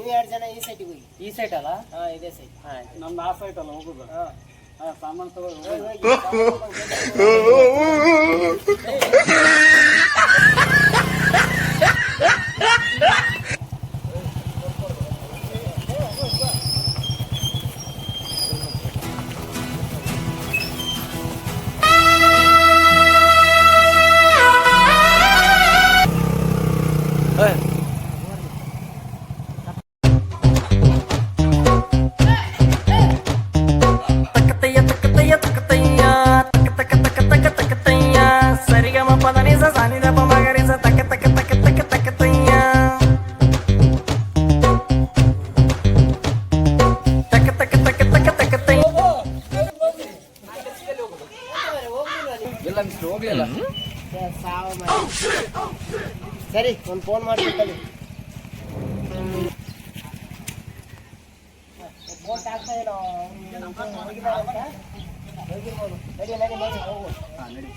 ನೀವು 2 ಜನ ಈ ಸೈಟಿಗೆ ಹೋಗಿ. ಈ ಸೈಟ್ ಅಲ್ಲ? ಇದೇ ಸೈಟ್. ನಮ್ದು ಆ ಸೈಟ್ ಅಲ್ಲ ಹೋಗುದು. ಸಾಮಾನು ತಗೊಳ್ಳಿ. ಸರಿ, ಒಂದು ಫೋನ್ ಮಾಡ್ಬೇಕಲ್ಲಿ. ಫೋನ್ ಆಗ್ತಾ ಏನೋ ಹೋಗಿರ್ಬೋದು. ನಡಿ ನಡಿ ನಡಿ ಹೋಗು. ನಡಿ.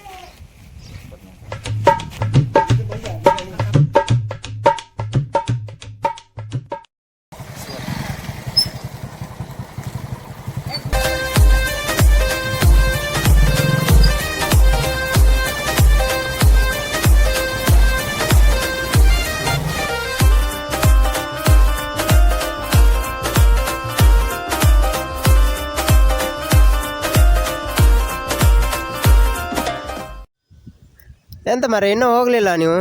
ಎಂತ ಮರ ಇನ್ನೂ ಹೋಗ್ಲಿಲ್ಲ ನೀವು?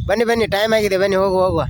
ಬನ್ನಿ ಬನ್ನಿ, ಟೈಮ್ ಆಗಿದೆ, ಬನ್ನಿ ಹೋಗುವ.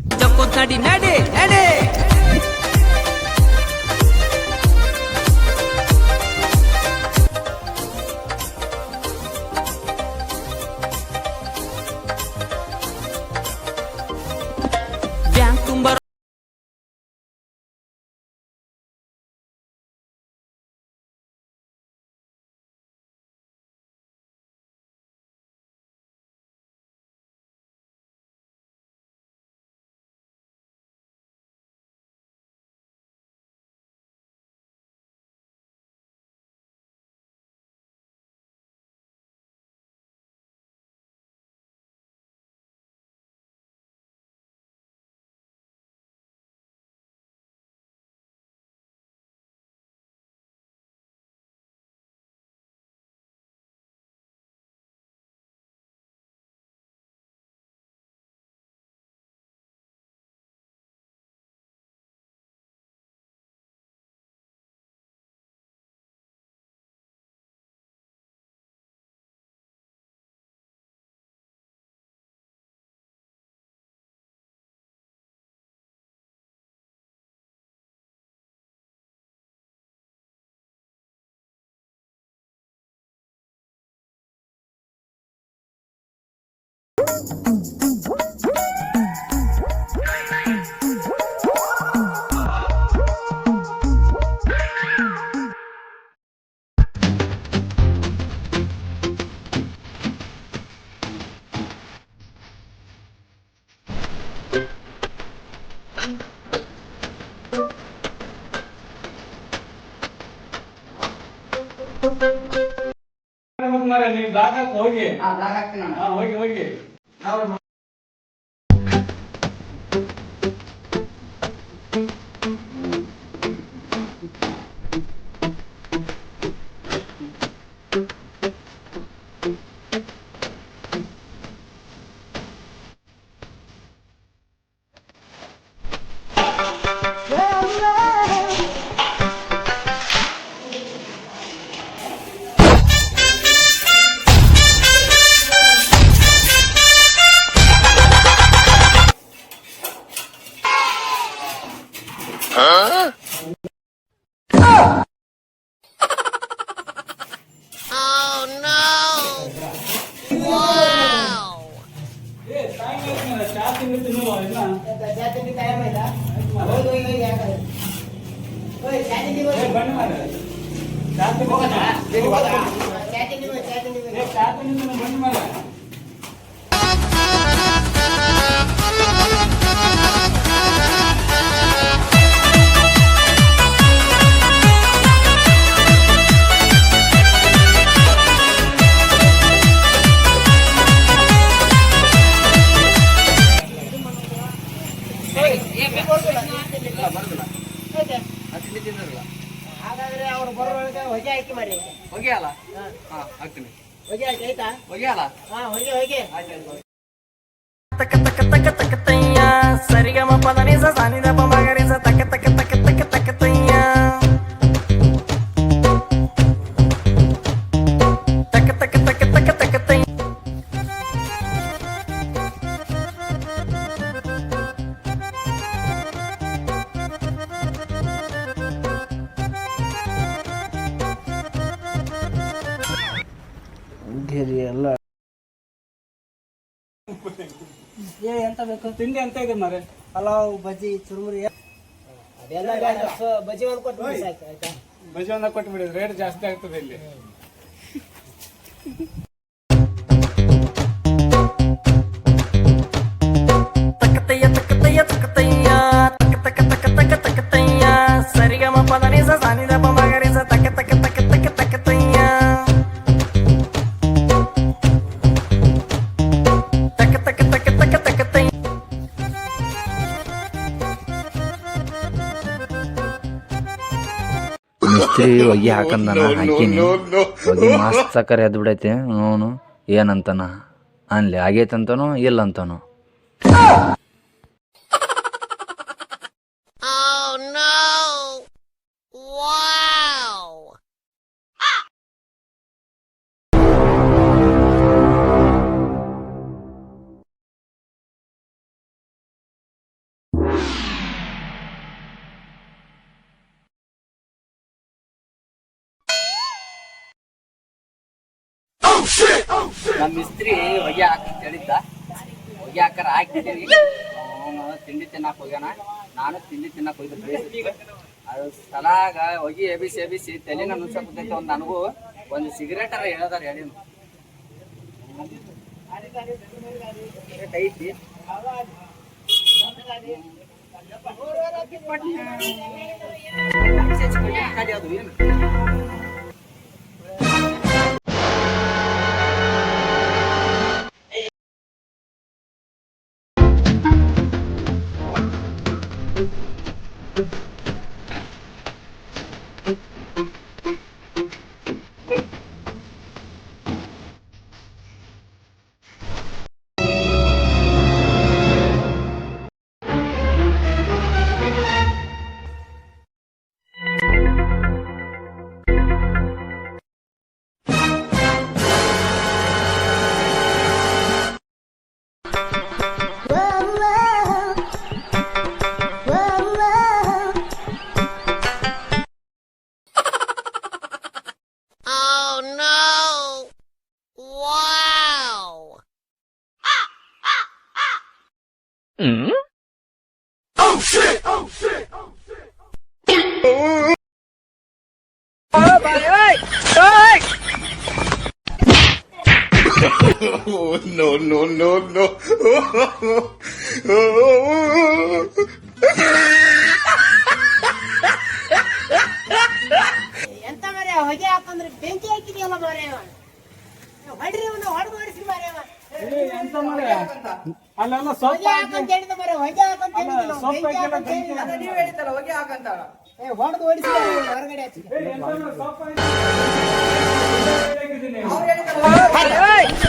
ನೀವು ದಾಖಲೆ ಹೋಗಿ. ಹೋಗಿ ಹೋಗಿ. ಹೊಗೆ ಹಾಕಿ ಮರಿ ಹೊಗೆ ಅಲ್ಲ ಹಾ ಹಾಕ್ತೀನಿ ಹೊಗೆ ಹಾಕಿ ಆಯ್ತಾ ಹೊಗೆ ಅಲ್ಲ ಹಾ ಹೊಗೆ ತಕ ತಕ ತಕ ತಕ ತಯ್ಯ ಸರಿಗಮ ಪದನಿಸ ಸಾನಿದಪ ಮಗರಿಸ ತಕ ತಕ ತಕ ತಕ ತಕ ತಯ್ಯ ತಕ ತಕ ತಕ ತಕ ತಕ ತಯ್ಯ ಎಲ್ಲ ಎಂತ ಬೇಕು ತಿಂಡಿ ಅಂತ ಇದೆ ಮಾರೆ ಪಲಾವ್ ಬಜ್ಜಿ ಚುರುಮುರಿ ಅದೆಲ್ಲ ಬಜ್ಜಿ ಒಂದು ಕೊಟ್ಟು ಸಾಕು ಆಯ್ತಾ ಬಜ್ಜಿ ಒಂದ ಕೊಟ್ಟು ರೇಟ್ ಜಾಸ್ತಿ ಆಗ್ತದೆ ಇಲ್ಲಿ ತಕ ತಯ್ಯ ತಕ ತಯ್ಯ ತಕ ತಯ್ಯ ತಕ ತಕ ತಕ ತಕ ತಕ ತಯ್ಯ ಸರಿಗಮ ಪದನಿಸ ಸಾನಿದಪ ಮಗರಿಸ ತಕ ತಕ ತಕ ತಕ ತಕ ತಯ್ಯ ತಕ ತಕ ತಕ ತಕ ತಕ ತಯ್ಯ ಮಿಸ್ತ್ರಿ ಹೊಗೆ ಹಾಕಂದನ ಹಾಕಿನಿ ಹೊಗೆ ಮಸ್ತ್ ಸಕ್ಕರೆ ಎದ್ದು ಬಿಡೈತಿ ಅವನು ಏನಂತಾನ ಅನ್ಲಿ ಆಗೈತಂತಾನೋ ಇಲ್ಲ ಅಂತಾನೋ ನಮ್ಮ ಮಿಸ್ತ್ರಿ ಹೊಗೆ ಹಾಕಂತ ಹೇಳಿದ್ದ ಹೊಗೆ ಹಾಕರ ಹಾಕಿದ್ದೀನಿ ಅವನು ತಿಂಡಿ ತಿನ್ನಕ್ ಹೋಗ್ಯಾನ ನಾನು ತಿಂಡಿ ತಿನ್ನಕ್ ಹೋಗಿದ್ದೆ ಅದು ಸಲಾಗ ಹೊಗೆ ಎಬಿಸಿ ತಲೆನ ನುಚ್ಚಕ್ ಕೂತೈತೆ ಒಂದು ನನಗೂ ಒಂದು ಸಿಗರೇಟ್ ಅರ ಹೇಳದಾರ ಹೇಳಿನು ಐತಿ ಅದು ಏನು ಎಂತ ಮರೆ ಹೊಗೆ ಹಾಕಂದ್ರೆ ಬೆಂಕಿ ಹಾಕಿದೆಯಲ್ಲ ಮರೆ ಹೊಡ್ರಿ ಹೊಡೆದು ಹೊಡಿಸಿ ಮರೆ ಎಂತ ಮಾರೆ ಅಲ್ಲೆಲ್ಲ ಸೊಪ್ಪು ಹೊಗೆ ಹಾಕಂತ ಹೇಳಿದ ಮರೆ ಹೊಗೆ ಹಾಕಂತ ಹೇಳಿದ ಸೊಪ್ಪು ಬೆಂಕಿ ಹಾಕಂತ ಹೇಳಿದ ನೀವು ಹೇಳಿದ್ದಲ್ಲ ಹೊಗೆ ಹಾಕಂತ ಹೊಡೆದು ಹೊಡಿಸಿ ಹೊರಗಡೆ ಹಚ್ಚಿ ಸೊಪ್ಪು ಅವ್ರು ಹೇಳಿದ್ದಲ್ಲ